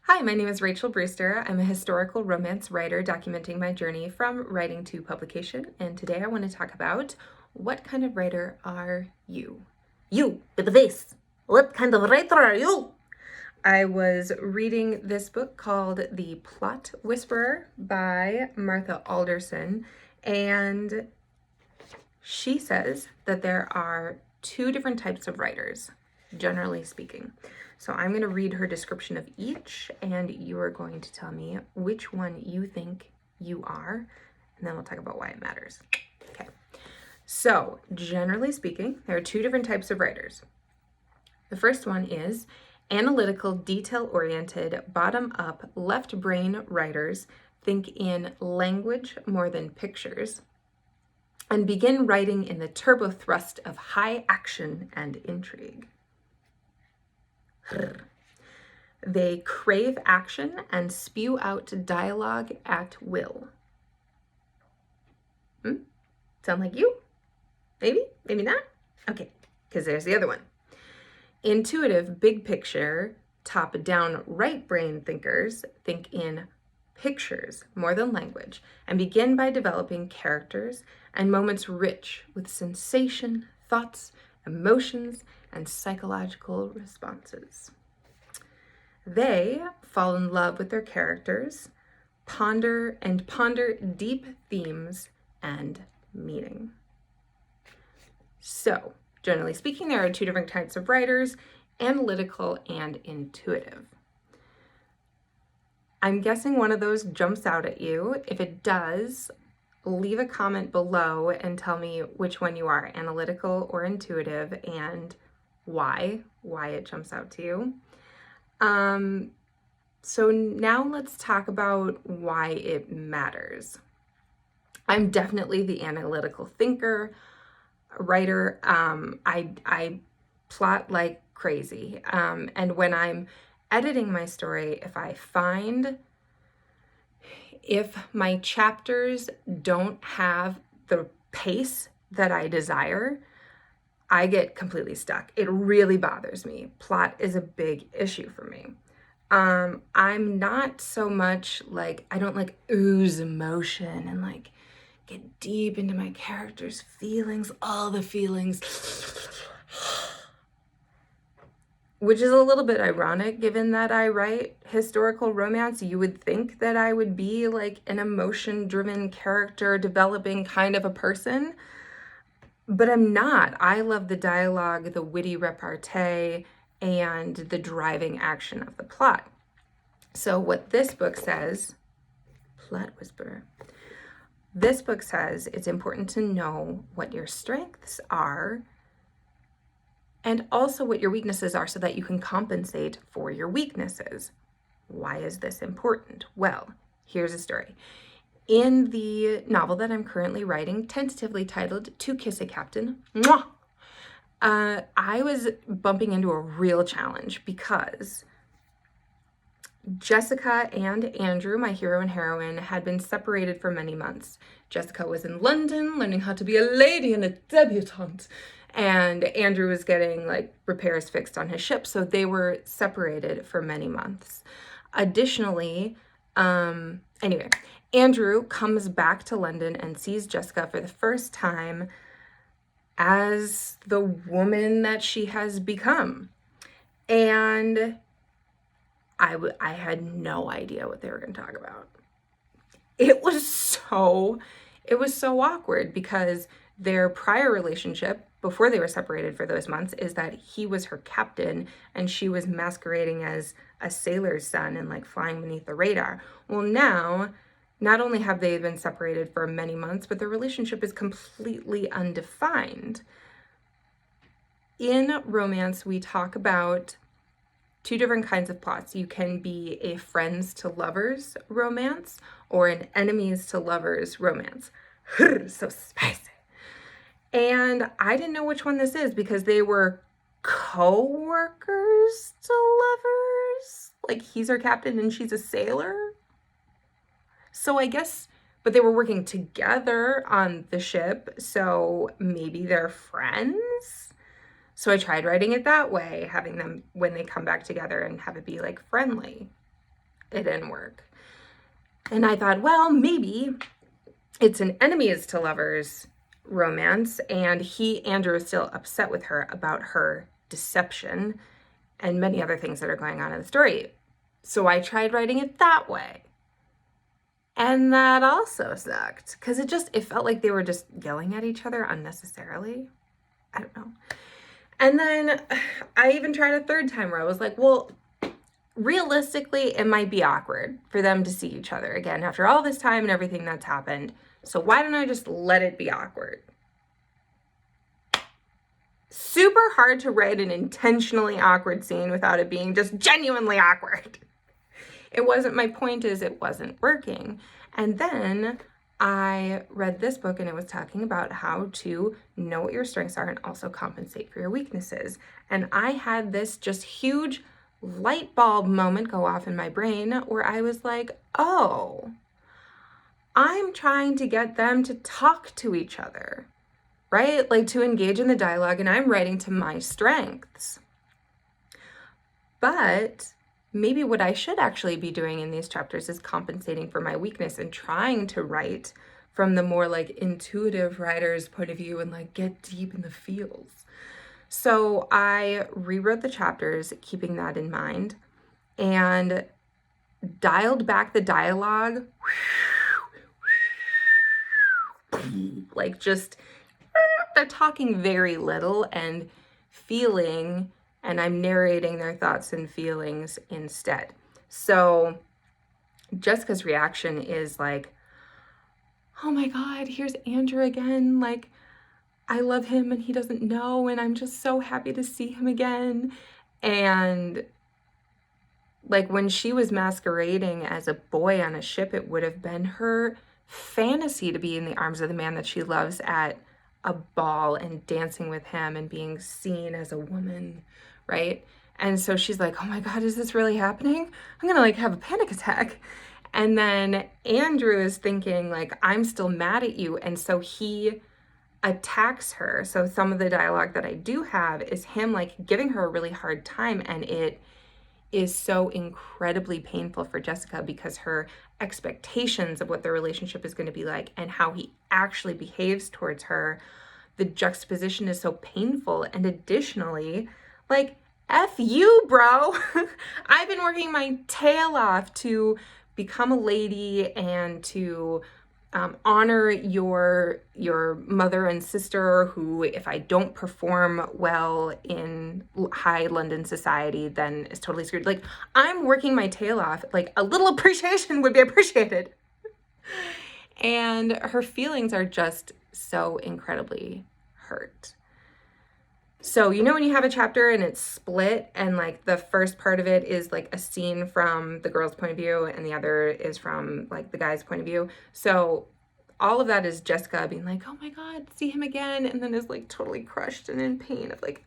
Hi, my name is Rachel Brewster. I'm a historical romance writer documenting my journey from writing to publication. And today I want to talk about what kind of writer are you? You, with the face. What kind of writer are you? I was reading this book called The Plot Whisperer by Martha Alderson, and she says that there are two different types of writers, generally speaking. So I'm going to read her description of each, and you are going to tell me which one you think you are, and then we'll talk about why it matters. Okay. So, generally speaking, there are two different types of writers. The first one is analytical, detail-oriented, bottom-up, left-brain writers think in language more than pictures and begin writing in the turbo thrust of high action and intrigue. They crave action and spew out dialogue at will. Sound like you? Maybe? Maybe not? Okay, because there's the other one. Intuitive, big picture, top-down, right brain thinkers think in pictures more than language and begin by developing characters and moments rich with sensation, thoughts, emotions, and psychological responses. They fall in love with their characters, ponder deep themes and meaning. So, generally speaking, there are two different types of writers, analytical and intuitive. I'm guessing one of those jumps out at you. If it does, leave a comment below and tell me which one you are, analytical or intuitive, and why it jumps out to you. So now let's talk about why it matters. I'm definitely the analytical thinker, writer. I plot like crazy. And when I'm editing my story, if my chapters don't have the pace that I desire, I get completely stuck. It really bothers me. Plot is a big issue for me. I'm not so much like, I don't like ooze emotion and like get deep into my character's feelings, all the feelings, which is a little bit ironic given that I write historical romance. You would think that I would be like an emotion-driven character developing kind of a person, but I'm not. I love the dialogue, the witty repartee, and the driving action of the plot. So what this book says, Plot Whisperer, this book says it's important to know what your strengths are and also what your weaknesses are so that you can compensate for your weaknesses. Why is this important? Well, here's a story. In the novel that I'm currently writing, tentatively titled To Kiss a Captain, I was bumping into a real challenge because Jessica and Andrew, my hero and heroine, had been separated for many months. Jessica was in London learning how to be a lady and a debutante, and Andrew was getting like repairs fixed on his ship, so they were separated for many months. Additionally, anyway, Andrew comes back to London and sees Jessica for the first time as the woman that she has become. And I had no idea what they were going to talk about. It was so awkward because their prior relationship before they were separated for those months is that he was her captain and she was masquerading as a sailor's son and like flying beneath the radar. Well, now, not only have they been separated for many months, but their relationship is completely undefined. In romance, we talk about two different kinds of plots. You can be a friends to lovers romance or an enemies to lovers romance. So spicy. And I didn't know which one this is because they were co-workers to lovers. Like he's her captain and she's a sailor. So I guess, but they were working together on the ship, so maybe they're friends. So I tried writing it that way, having them when they come back together and have it be like friendly. It didn't work. And I thought, well, maybe it's an enemies to lovers romance, and Andrew is still upset with her about her deception and many other things that are going on in the story. So I tried writing it that way. And that also sucked because it felt like they were just yelling at each other unnecessarily. I don't know. And then I even tried a third time where I was like, well, realistically, it might be awkward for them to see each other again after all this time and everything that's happened. So why don't I just let it be awkward? Super hard to write an intentionally awkward scene without it being just genuinely awkward. It wasn't, my point is it wasn't working. And then I read this book and it was talking about how to know what your strengths are and also compensate for your weaknesses. And I had this just huge light bulb moment go off in my brain where I was like, oh, I'm trying to get them to talk to each other, right? Like to engage in the dialogue, and I'm writing to my strengths. But maybe what I should actually be doing in these chapters is compensating for my weakness and trying to write from the more like intuitive writer's point of view and like get deep in the feels. So I rewrote the chapters, keeping that in mind, and dialed back the dialogue, like just, they're talking very little and feeling, and I'm narrating their thoughts and feelings instead. So Jessica's reaction is like, oh my God, here's Andrew again. Like, I love him and he doesn't know, and I'm just so happy to see him again. And like when she was masquerading as a boy on a ship, it would have been her fantasy to be in the arms of the man that she loves at a ball and dancing with him and being seen as a woman, right? And so she's like, oh my God, is this really happening? I'm gonna like have a panic attack. And then Andrew is thinking like, I'm still mad at you. And so he attacks her. So some of the dialogue that I do have is him like giving her a really hard time, and it is so incredibly painful for Jessica because her expectations of what their relationship is going to be like and how he actually behaves towards her, the juxtaposition is so painful. And additionally, like, F you, bro. I've been working my tail off to become a lady and to honor your mother and sister, who, if I don't perform well in high London society, then is totally screwed. Like, I'm working my tail off. Like, a little appreciation would be appreciated. And her feelings are just so incredibly hurt. So, you know, when you have a chapter and it's split and like the first part of it is like a scene from the girl's point of view and the other is from like the guy's point of view. So all of that is Jessica being like, oh my God, see him again. And then is like totally crushed and in pain of like,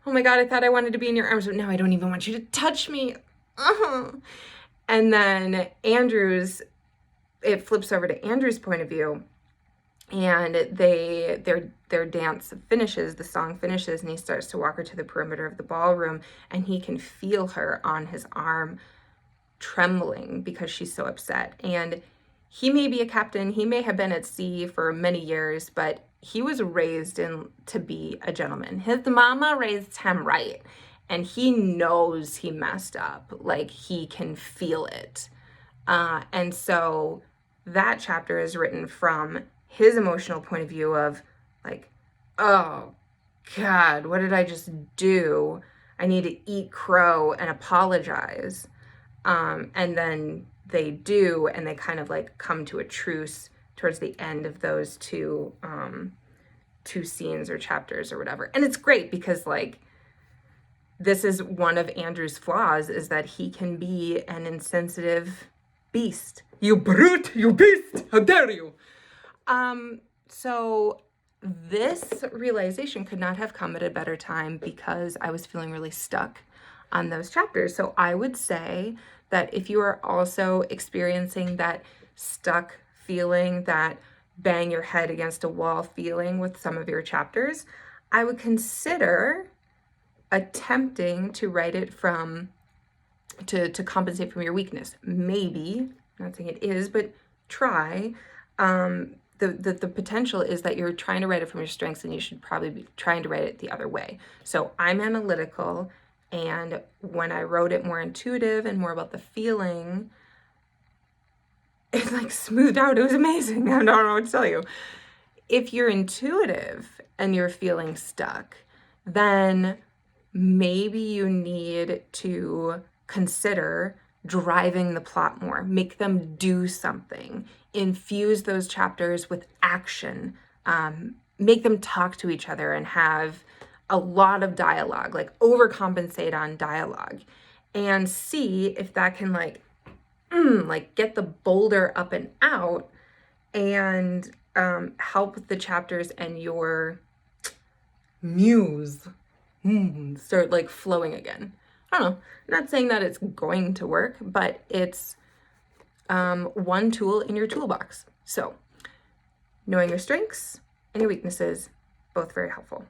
oh my God, I thought I wanted to be in your arms, but now I don't even want you to touch me. And then it flips over to Andrew's point of view, and their dance finishes, the song finishes, and he starts to walk her to the perimeter of the ballroom, and he can feel her on his arm trembling because she's so upset. And he may be a captain, he may have been at sea for many years, but he was raised to be a gentleman. His mama raised him right, and he knows he messed up. Like, he can feel it. And so that chapter is written from his emotional point of view of like, oh God, what did I just do? I need to eat crow and apologize. And then they do, and they kind of like come to a truce towards the end of those two scenes or chapters or whatever. And it's great because like, this is one of Andrew's flaws, is that he can be an insensitive beast. You brute, you beast, how dare you? So this realization could not have come at a better time because I was feeling really stuck on those chapters. So I would say that if you are also experiencing that stuck feeling, that bang your head against a wall feeling with some of your chapters, I would consider attempting to write it from to compensate from your weakness. Maybe, I'm not saying it is, but try. The potential is that you're trying to write it from your strengths, and you should probably be trying to write it the other way. So I'm analytical, and when I wrote it more intuitive and more about the feeling, it like smoothed out. It was amazing. I don't know what to tell you. If you're intuitive and you're feeling stuck, then maybe you need to consider driving the plot more, make them do something, infuse those chapters with action, make them talk to each other and have a lot of dialogue, like overcompensate on dialogue, and see if that can like get the boulder up and out and help the chapters and your muse start like flowing again. I don't know. I'm not saying that it's going to work, but it's one tool in your toolbox. So knowing your strengths and your weaknesses, both very helpful.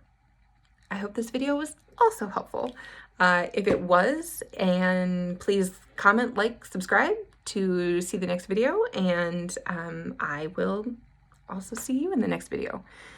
I hope this video was also helpful. If it was, and please comment, like, subscribe to see the next video, and I will also see you in the next video.